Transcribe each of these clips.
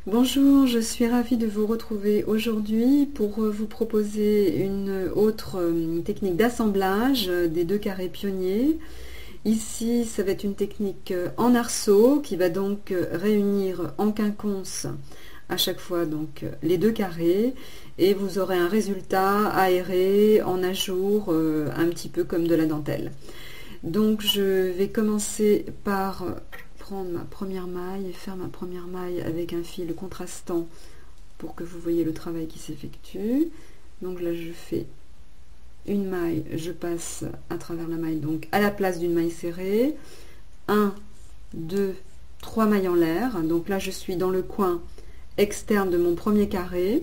Bonjour, je suis ravie de vous retrouver aujourd'hui pour vous proposer une autre technique d'assemblage des deux carrés pionniers. Ici, ça va être une technique en arceau qui va donc réunir en quinconce à chaque fois donc les deux carrés et vous aurez un résultat aéré en ajour un petit peu comme de la dentelle. Donc je vais commencer par prendre ma première maille et faire ma première maille avec un fil contrastant pour que vous voyez le travail qui s'effectue. Donc là je fais une maille, je passe à travers la maille, donc à la place d'une maille serrée, 1, 2, 3 mailles en l'air. Donc là je suis dans le coin externe de mon premier carré.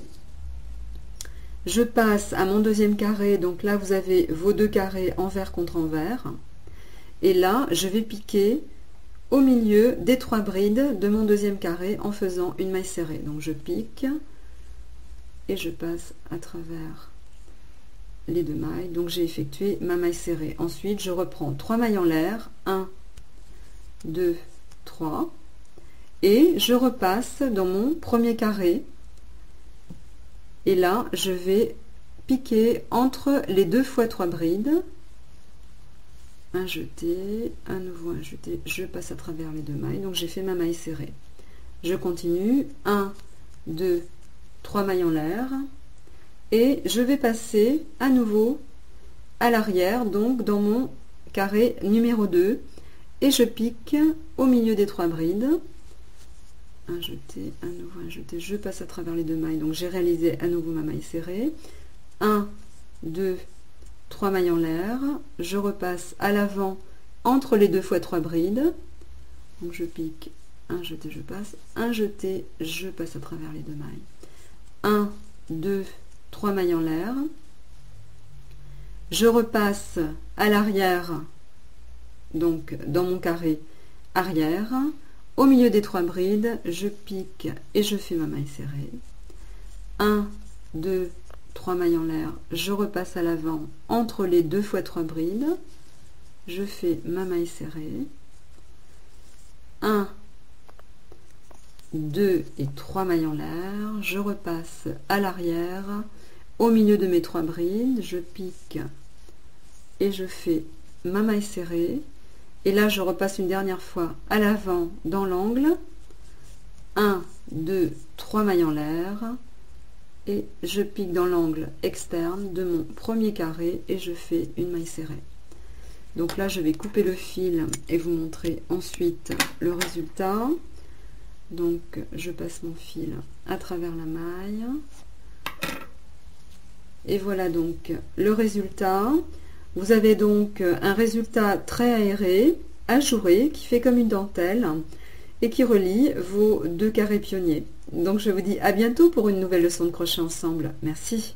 Je passe à mon deuxième carré, donc là vous avez vos deux carrés envers contre envers. Et là je vais piquer au milieu des 3 brides de mon deuxième carré en faisant une maille serrée. Donc je pique et je passe à travers les deux mailles. Donc j'ai effectué ma maille serrée. Ensuite je reprends 3 mailles en l'air, 1, 2, 3, et je repasse dans mon premier carré. Et là je vais piquer entre les 2 fois 3 brides. Un jeté, un nouveau un jeté, je passe à travers les deux mailles, donc j'ai fait ma maille serrée. Je continue, 1, 2, 3 mailles en l'air, et je vais passer à nouveau à l'arrière, donc dans mon carré numéro 2, et je pique au milieu des 3 brides. Un jeté, un nouveau un jeté, je passe à travers les deux mailles, donc j'ai réalisé à nouveau ma maille serrée. 1, 2, 3 mailles en l'air, je repasse à l'avant entre les 2 fois 3 brides, donc je pique, un jeté, je passe, un jeté, je passe à travers les deux mailles, 1, 2, 3 mailles en l'air, je repasse à l'arrière, donc dans mon carré arrière, au milieu des 3 brides, je pique et je fais ma maille serrée, 1, 2, 3 mailles en l'air, je repasse à l'avant entre les 2 fois 3 brides, je fais ma maille serrée, 1, 2 et 3 mailles en l'air, je repasse à l'arrière, au milieu de mes 3 brides, je pique et je fais ma maille serrée, et là je repasse une dernière fois à l'avant dans l'angle, 1, 2, 3 mailles en l'air, et je pique dans l'angle externe de mon premier carré et je fais une maille serrée. Donc là je vais couper le fil et vous montrer ensuite le résultat. Donc je passe mon fil à travers la maille et voilà donc le résultat. Vous avez donc un résultat très aéré, ajouré, qui fait comme une dentelle et qui relie vos deux carrés pionniers. Donc je vous dis à bientôt pour une nouvelle leçon de crochet ensemble. Merci.